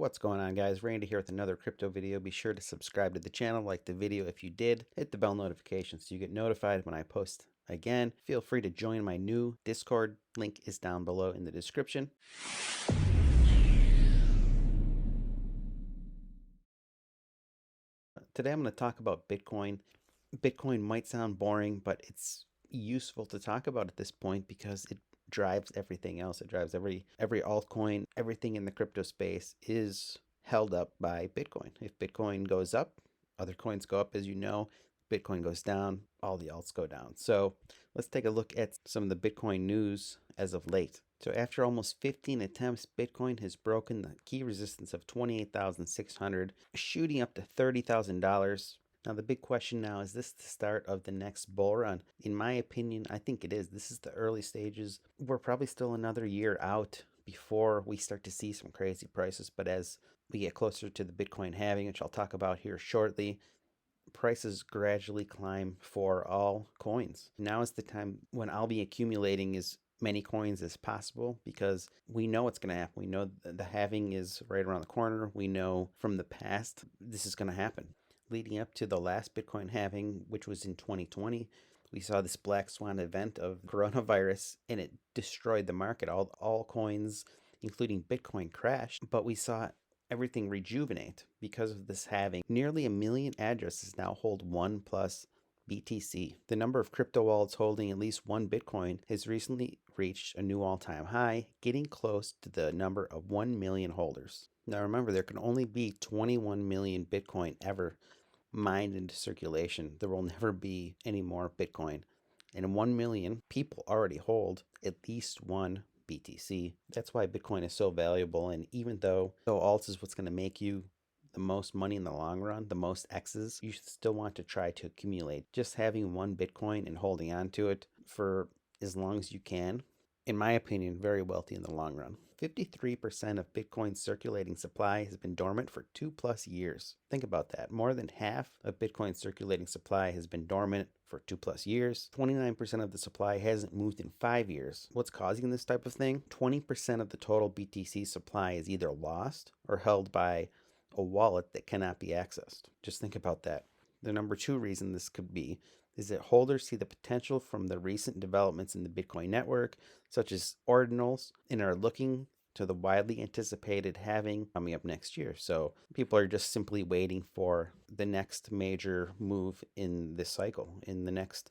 What's going on, guys? Randy here with another crypto video. Be sure to subscribe to the channel, like the video if you did, hit the bell notification so you get notified when I post again. Feel free to join my new Discord. Link is down below in the description. Today I'm going to talk about Bitcoin. Bitcoin might sound boring, but it's useful to talk about at this point because it drives everything else. It drives every altcoin. Everything in the crypto space is held up by Bitcoin. If Bitcoin goes up, other coins go up, as you know. Bitcoin goes down, all the alts go down. So let's take a look at some of the Bitcoin news as of late. So after almost 15 attempts, Bitcoin has broken the key resistance of 28,600, shooting up to $30,000. Now the big question now, is this the start of the next bull run? In my opinion, I think it is. This is the early stages. We're probably still another year out before we start to see some crazy prices. But as we get closer to the Bitcoin halving, which I'll talk about here shortly, prices gradually climb for all coins. Now is the time when I'll be accumulating as many coins as possible because we know what's going to happen. We know the halving is right around the corner. We know from the past this is going to happen. Leading up to the last Bitcoin halving, which was in 2020, we saw this black swan event of coronavirus and it destroyed the market. All coins, including Bitcoin, crashed, but we saw everything rejuvenate because of this halving. Nearly 1 million addresses now hold 1+ BTC. The number of crypto wallets holding at least one Bitcoin has recently reached a new all-time high, getting close to the number of 1 million holders. Now remember, there can only be 21 million Bitcoin ever mined into circulation. There will never be any more Bitcoin. And 1 million people already hold at least one BTC. That's why Bitcoin is so valuable. And even though alts is what's going to make you the most money in the long run, the most X's, you should still want to try to accumulate. Just having one Bitcoin and holding on to it for as long as you can, in my opinion, very wealthy in the long run. 53% of Bitcoin's circulating supply has been dormant for 2+ years. Think about that. More than half of Bitcoin's circulating supply has been dormant for 2+ years. 29% of the supply hasn't moved in 5 years. What's causing this type of thing? 20% of the total BTC supply is either lost or held by a wallet that cannot be accessed. Just think about that. The number 2 reason this could be is that holders see the potential from the recent developments in the Bitcoin network, such as ordinals, and are looking to the widely anticipated halving coming up next year. So people are just simply waiting for the next major move in this cycle, in the next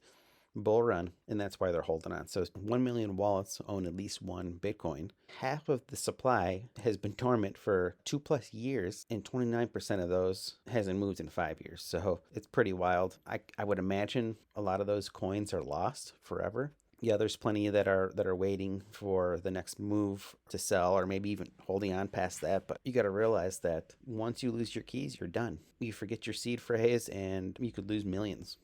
bull run, and that's why they're holding on. So 1 million wallets own at least one Bitcoin. Half of the supply has been dormant for 2+ years, and 29% of those hasn't moved in 5 years. So it's pretty wild. I would imagine a lot of those coins are lost forever. Yeah, there's plenty that are waiting for the next move to sell, or maybe even holding on past that. But you got to realize that once you lose your keys, you're done. You forget your seed phrase and you could lose millions.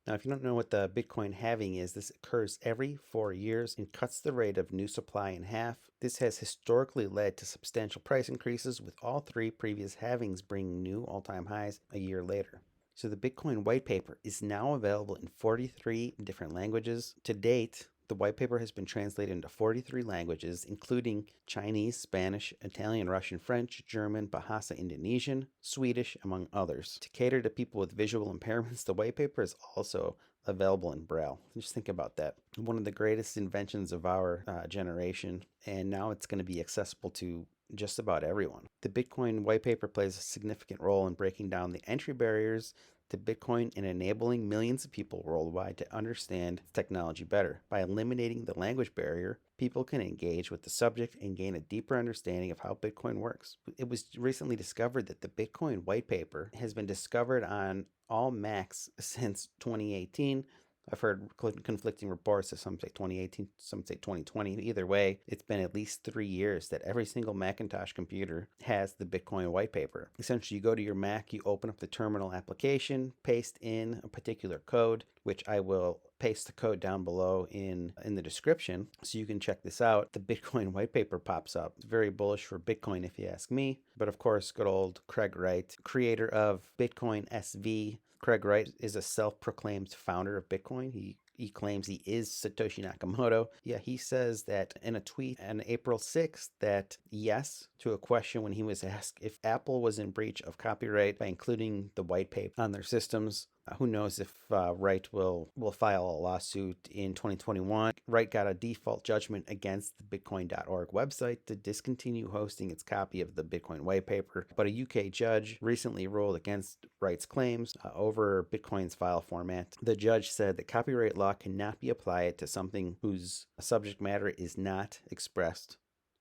Now, if you don't know what the Bitcoin halving is, this occurs every 4 years and cuts the rate of new supply in half. This has historically led to substantial price increases, with all 3 previous halvings bringing new all-time highs a year later. So the Bitcoin white paper is now available in 43 different languages. To date, the white paper has been translated into 43 languages, including Chinese, Spanish, Italian, Russian, French, German, Bahasa Indonesian, Swedish, among others. To cater to people with visual impairments, the white paper is also available in Braille. Just think about that. One of the greatest inventions of our generation, and now it's going to be accessible to just about everyone. The Bitcoin white paper plays a significant role in breaking down the entry barriers to Bitcoin and enabling millions of people worldwide to understand technology better. By eliminating the language barrier, people can engage with the subject and gain a deeper understanding of how Bitcoin works. It was recently discovered that the Bitcoin white paper has been discovered on all Macs since 2018. I've heard conflicting reports that some say 2018, some say 2020. Either way, it's been at least 3 years that every single Macintosh computer has the Bitcoin white paper. Essentially, you go to your Mac, you open up the terminal application, paste in a particular code, which I will paste the code down below in the description so you can check this out. The Bitcoin white paper pops up. It's very bullish for Bitcoin if you ask me. But of course, good old Craig Wright, creator of Bitcoin SV. Craig Wright is a self-proclaimed founder of Bitcoin. He he claims he is Satoshi Nakamoto. Yeah, he says that in a tweet on April 6th that yes, to a question when he was asked if Apple was in breach of copyright by including the white paper on their systems. Who knows if Wright will file a lawsuit in 2021. Wright got a default judgment against the Bitcoin.org website to discontinue hosting its copy of the Bitcoin white paper, but a UK judge recently ruled against Wright's claims over Bitcoin's file format. The judge said that copyright law cannot be applied to something whose subject matter is not expressed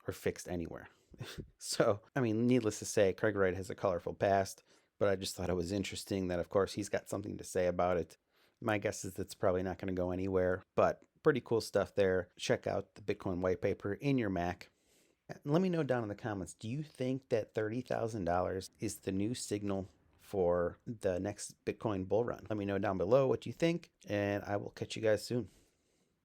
or fixed anywhere. So, I mean, needless to say, Craig Wright has a colorful past, but I just thought it was interesting that, of course, he's got something to say about it. My guess is it's probably not going to go anywhere, but pretty cool stuff there. Check out the Bitcoin white paper in your Mac. Let me know down in the comments, do you think that $30,000 is the new signal for the next Bitcoin bull run? Let me know down below what you think, and I will catch you guys soon.